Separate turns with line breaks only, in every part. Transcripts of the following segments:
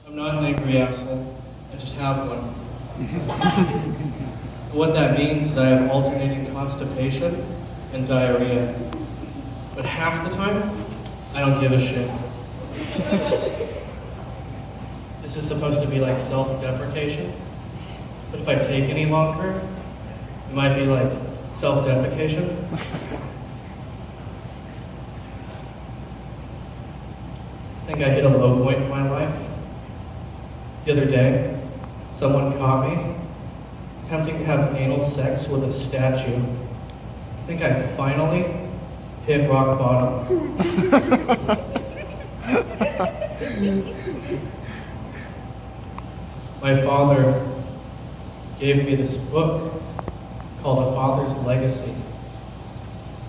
I'm not an angry asshole. I just have one. What that means is I have alternating constipation and diarrhea. But half the time, I don't give a shit. This is supposed to be like self-deprecation, but if I take any longer, it might be like self-defecation. I think I hit a low point in my life. The other day, someone caught me attempting to have anal sex with a statue. I think I finally hit rock bottom. My father gave me this book called A Father's Legacy,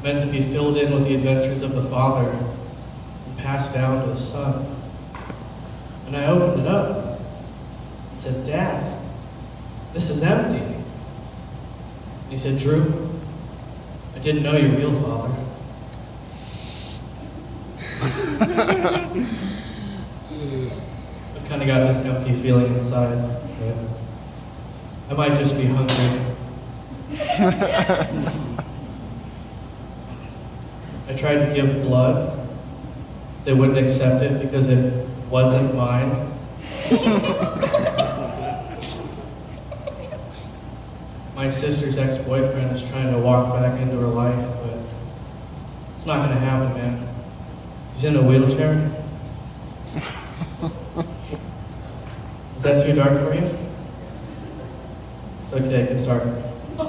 meant to be filled in with the adventures of the father and passed down to the son. And I opened it up and said, "Dad, this is empty." And he said, "Drew, I didn't know your real father." I've kind of got this empty feeling inside. I might just be hungry. I tried to give blood. They wouldn't accept it because it wasn't mine. My sister's ex-boyfriend is trying to walk back into her life, but it's not going to happen, man. He's in a wheelchair. Is that too dark for you? It's okay, it gets dark. I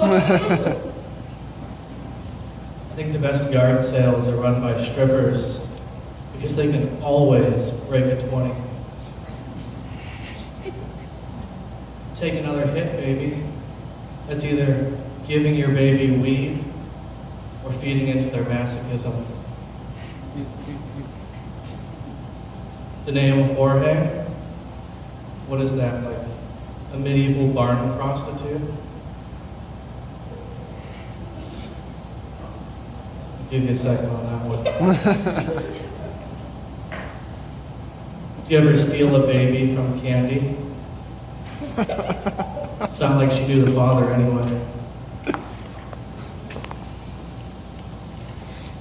think the best yard sales are run by strippers because they can always break a 20. Take another hit, baby. That's either giving your baby weed or feeding into their masochism. The name Jorge, what is that, like a medieval barn prostitute? I'll give you a second on that one. Do you ever steal a baby from Candy? It's not like she knew the father anyway.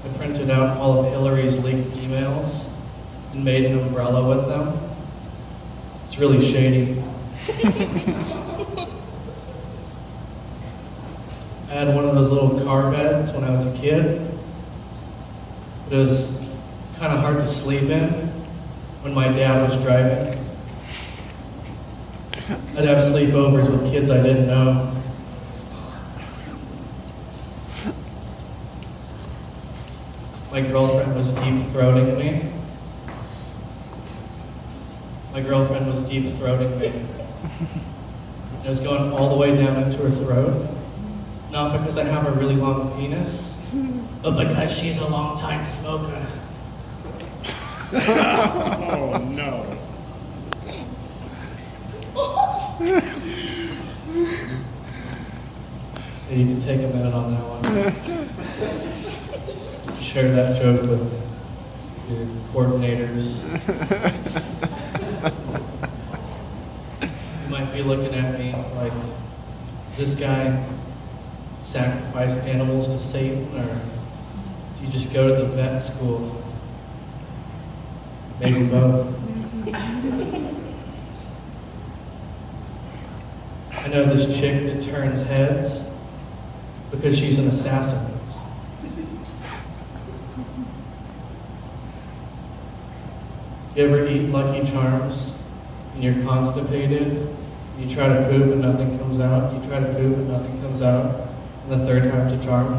I printed out all of Hillary's leaked emails and made an umbrella with them. It's really shady. I had one of those little car beds when I was a kid. It was kind of hard to sleep in when my dad was driving. I'd have sleepovers with kids I didn't know. My girlfriend was deep-throating me. And it was going all the way down into her throat. Not because I have a really long penis, but because she's a long-time smoker.
Oh no.
So you can take a minute on that one. Share that joke with your coordinators. You might be looking at me like, does this guy sacrifice animals to Satan, or do you just go to the vet school? Maybe both. I know this chick that turns heads because she's an assassin. Do you ever eat Lucky Charms and you're constipated? You try to poop and nothing comes out. You try to poop and nothing comes out. And the third time's a charm.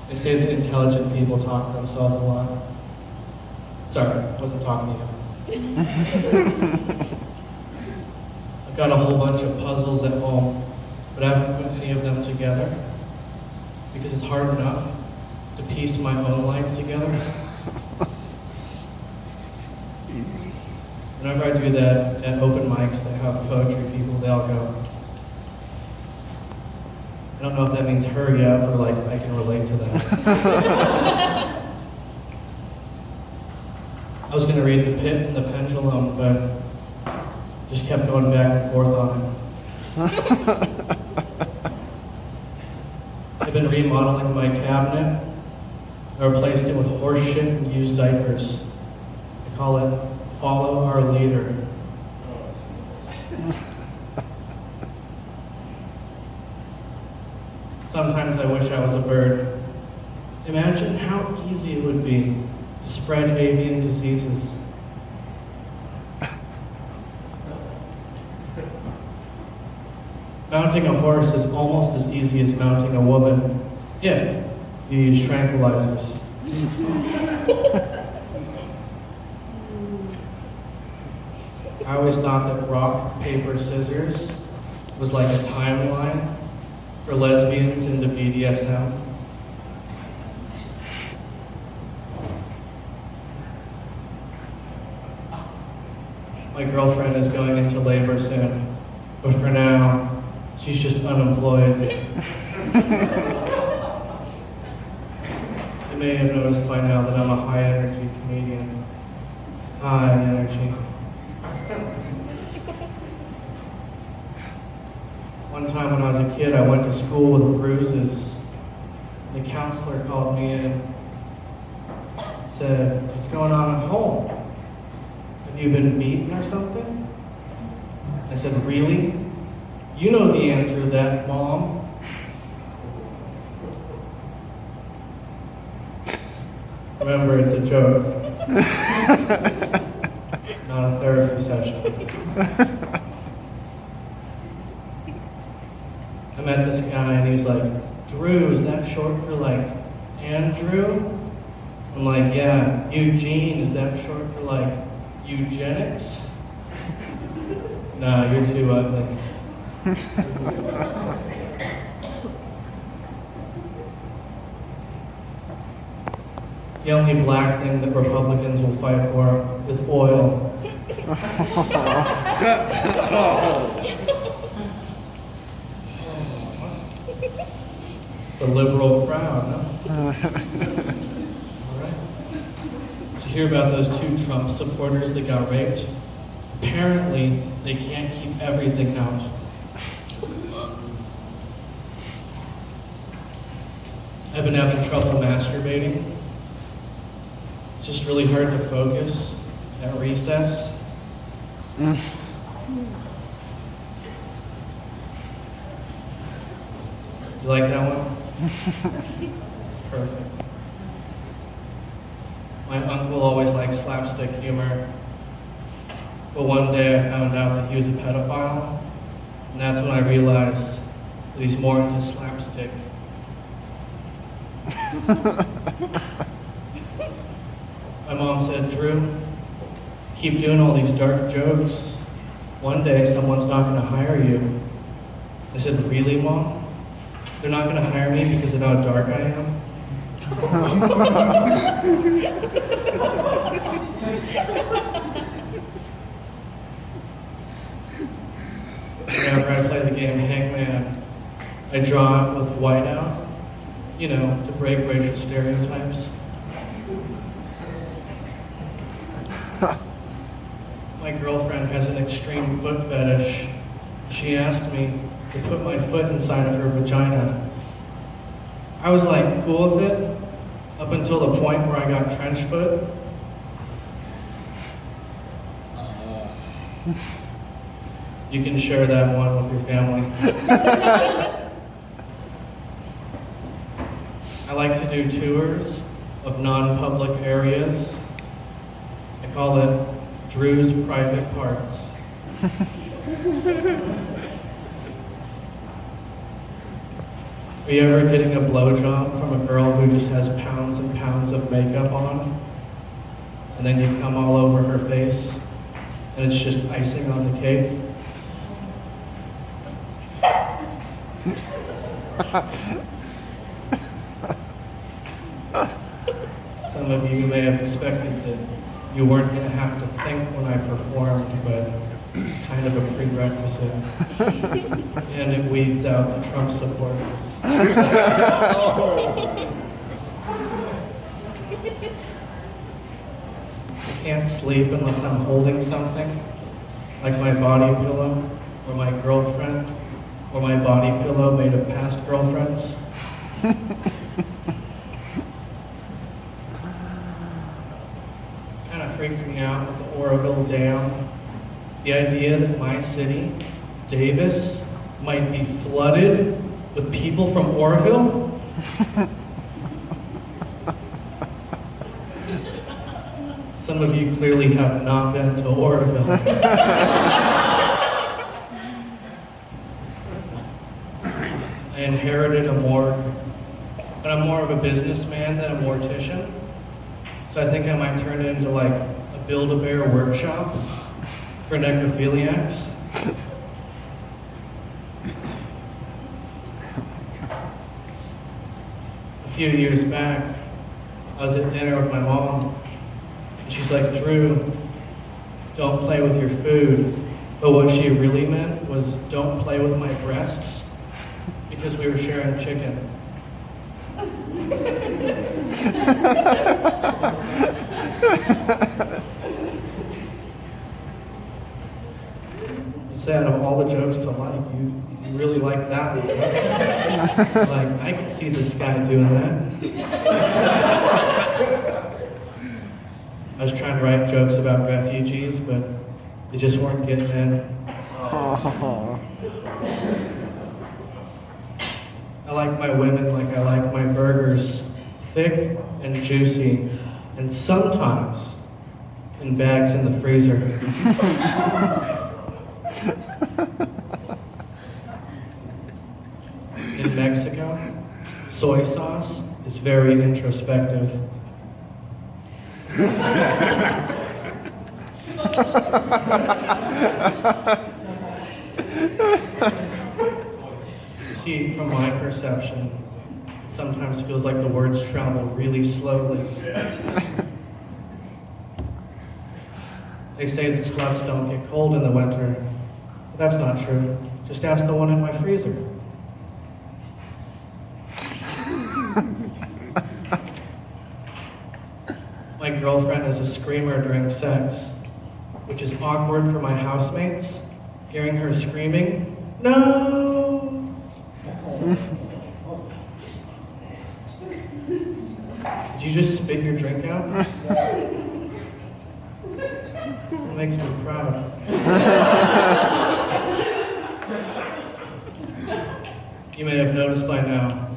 They say that intelligent people talk to themselves a lot. Sorry, I wasn't talking to you. I've got a whole bunch of puzzles at home, but I haven't put any of them together because it's hard enough to piece my own life together. Whenever I do that at open mics that have poetry people, they all go. I don't know if that means hurry up or like I can relate to that. I was going to read The Pit and the Pendulum, but just kept going back and forth on it. I've been remodeling my cabinet. I replaced it with horse shit and used diapers. I call it Follow Our Leader. Sometimes I wish I was a bird. Imagine how easy it would be to spread avian diseases. Mounting a horse is almost as easy as mounting a woman, if you use tranquilizers. I always thought that rock, paper, scissors was like a timeline for lesbians into BDSM. My girlfriend is going into labor soon, but for now, she's just unemployed. You may have noticed by now that I'm a high-energy comedian. High energy. One time when I was a kid, I went to school with bruises. The counselor called me in and said, "What's going on at home? Have you been beaten or something?" I said, "Really? You know the answer to that, Mom." Remember, it's a joke. Not a therapy session. I met this guy and he was like, "Drew, is that short for like Andrew?" I'm like, "Yeah." "Eugene, is that short for like eugenics?" "No, you're too ugly." The only black thing that Republicans will fight for is oil. It's a liberal crowd, no? All right. Did you hear about those 2 Trump supporters that got raped? Apparently, they can't keep everything out. I've been having trouble masturbating. It's just really hard to focus at recess. You like that one? Perfect. My uncle always liked slapstick humor, but one day I found out that he was a pedophile, and that's when I realized that he's more into slapstick. My mom said, "Drew, keep doing all these dark jokes. One day someone's not going to hire you." I said, "Really, Mom? They're not going to hire me because of how dark I am?" Whenever I play the game Hangman, I draw it with whiteout, you know, to break racial stereotypes. My girlfriend has an extreme foot fetish. She asked me to put my foot inside of her vagina. I was like cool with it up until the point where I got trench foot. You can share that one with your family. I like to do tours of non-public areas. I call it Drew's private parts. Are you ever getting a blowjob from a girl who just has pounds and pounds of makeup on, and then you come all over her face, and it's just icing on the cake? Some of you may have expected that you weren't going to have to think when I performed, but it's kind of a prerequisite. And it weeds out the Trump supporters. I can't sleep unless I'm holding something, like my body pillow, or my girlfriend, or my body pillow made of past girlfriends. Kind of freaked me out with the Oroville Dam. The idea that my city, Davis, might be flooded with people from Oroville. Some of you clearly have not been to Oroville. I inherited a morgue, but I'm more of a businessman than a mortician. So I think I might turn it into like a Build-A-Bear workshop for necrophiliacs. A few years back, I was at dinner with my mom, and she's like, "Drew, don't play with your food." But what she really meant was, "Don't play with my breasts," because we were sharing chicken. You say out of all the jokes to like, you really like that one. Huh? Like, I can see this guy doing that. I was trying to write jokes about refugees, but they just weren't getting in. I like my women like I like my burgers, thick and juicy, and sometimes in bags in the freezer. In Mexico, soy sauce is very introspective. See, from my perception, it sometimes feels like the words travel really slowly. They say that sluts don't get cold in the winter, but that's not true. Just ask the one in my freezer. My girlfriend is a screamer during sex, which is awkward for my housemates, hearing her screaming, "No!" Did you just spit your drink out? It makes me proud. You may have noticed by now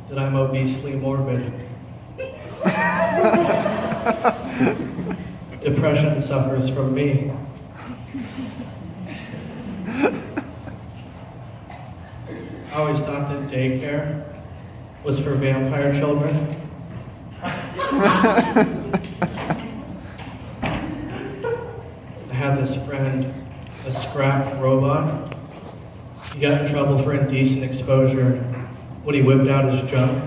that I'm obesely morbid. Depression suffers from me. I always thought that daycare was for vampire children. I had this friend, a scrap robot. He got in trouble for indecent exposure when he whipped out his junk.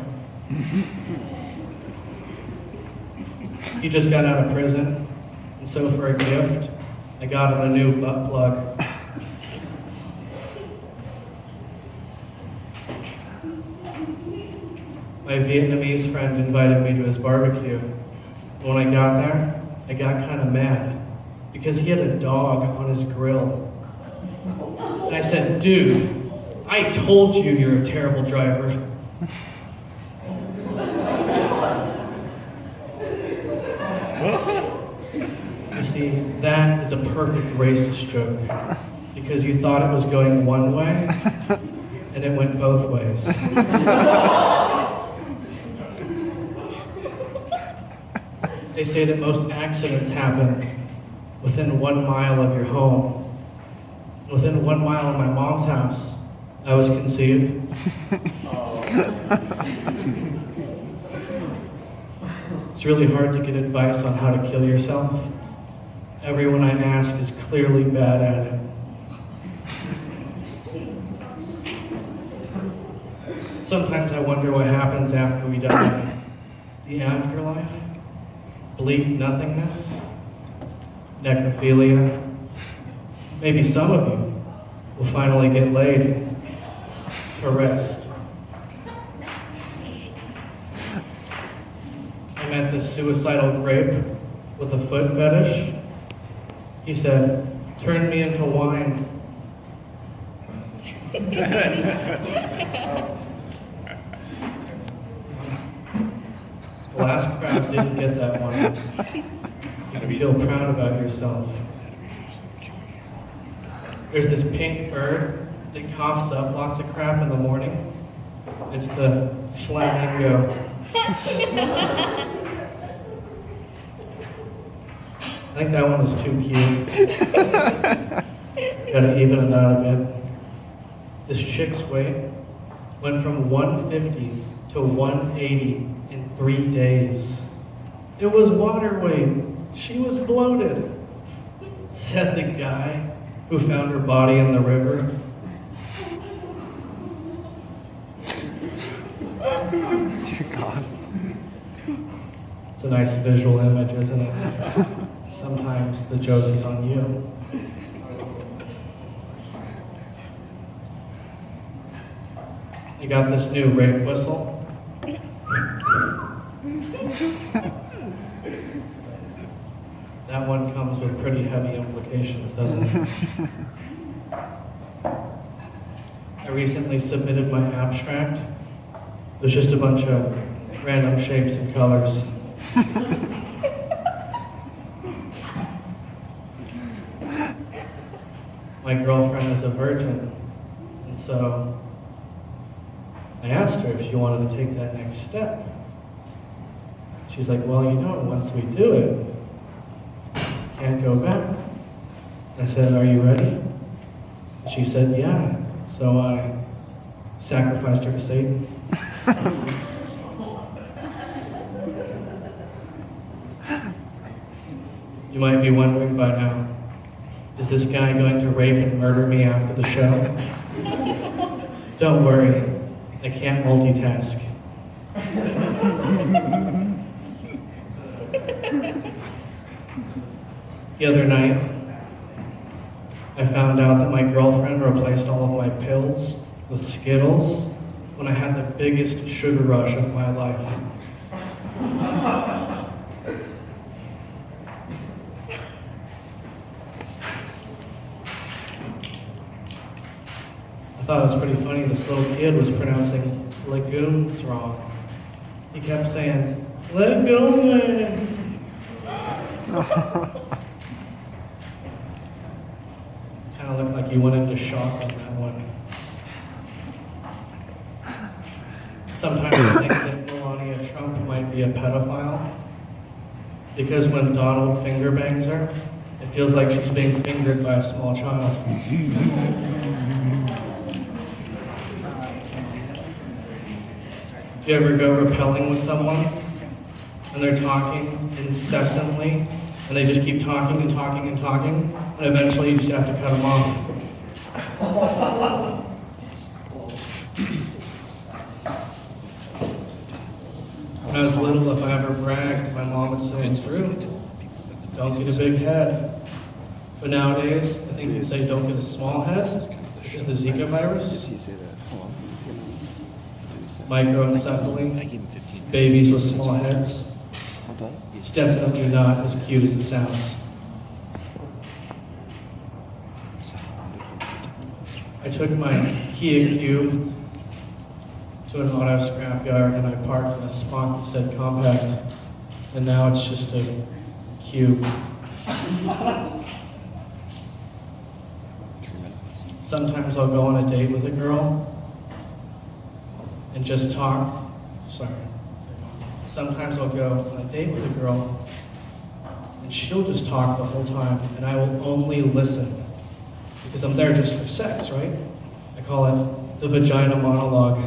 He just got out of prison, and so for a gift, I got him a new butt plug. My Vietnamese friend invited me to his barbecue. When I got there, I got kind of mad because he had a dog on his grill. And I said, "Dude, I told you you're a terrible driver." You see, that is a perfect racist joke because you thought it was going one way and it went both ways. They say that most accidents happen within 1 mile of your home. Within 1 mile of my mom's house, I was conceived. It's really hard to get advice on how to kill yourself. Everyone I ask is clearly bad at it. Sometimes I wonder what happens after we die. The afterlife? Bleak nothingness? Necrophilia? Maybe some of you will finally get laid to rest. I met this suicidal grape with a foot fetish. He said, "Turn me into wine." The last crowd didn't get that one. You can feel proud about yourself. There's this pink bird that coughs up lots of crap in the morning. It's the flamingo. I think that one was too cute. Gotta even it out a bit. This chick's weight went from 150 to 180 in 3 days. It was water weight. She was bloated, said the guy who found her body in the river.
Dear God.
It's a nice visual image, isn't it? Sometimes the joke is on you. You got this new rape whistle? That one comes with pretty heavy implications, doesn't it? I recently submitted my abstract. There's just a bunch of random shapes and colors. My girlfriend is a virgin, and so I asked her if she wanted to take that next step. She's like, "Well, you know, once we do it, can't go back." I said, "Are you ready?" She said, "Yeah." So I sacrificed her to Satan. You might be wondering by now, is this guy going to rape and murder me after the show? Don't worry, I can't multitask. The other night, I found out that my girlfriend replaced all of my pills with Skittles when I had the biggest sugar rush of my life. I thought it was pretty funny, this little kid was pronouncing legumes wrong. He kept saying, "Legume." Kind of looked like you went into shock on that one. Sometimes I think that Melania Trump might be a pedophile, because when Donald finger bangs her, it feels like she's being fingered by a small child. Do you ever go rappelling with someone and they're talking incessantly and they just keep talking and talking and talking, and eventually you just have to cut them off? When I was little, if I ever bragged, my mom would say, "Drew, don't get a big head." But nowadays, I think you say don't get a small head, because the Zika virus, microencephaly, babies with small heads. It's definitely not as cute as it sounds. I took my Kia Cube to an auto scrapyard and I parked in a spot that said compact, and now it's just a cube. Sometimes I'll go on a date with a girl and just talk. Sometimes I'll go on a date with a girl and she'll just talk the whole time and I will only listen because I'm there just for sex, right? I call it the vagina monologue.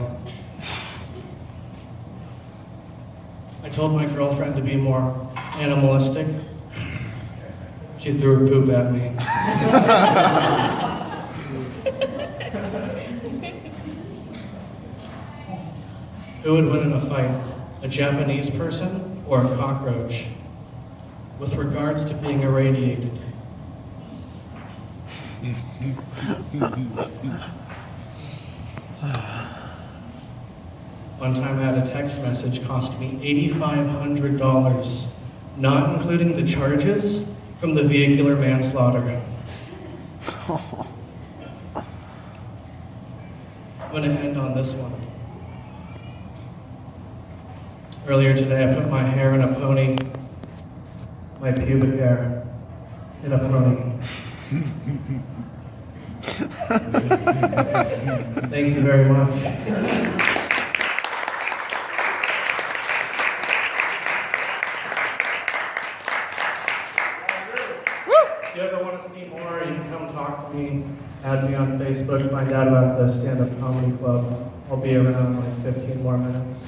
I told my girlfriend to be more animalistic. She threw her poop at me. Who would win in a fight, a Japanese person or a cockroach? With regards to being irradiated. One time I had a text message cost me $8,500, not including the charges from the vehicular manslaughter. I'm going to end on this one. Earlier today, I put my hair in a pony, my pubic hair in a pony. Thank you very much. If you ever want to see more, you can come talk to me, add me on Facebook, find out about the Stand-Up Comedy Club. I'll be around in like 15 more minutes.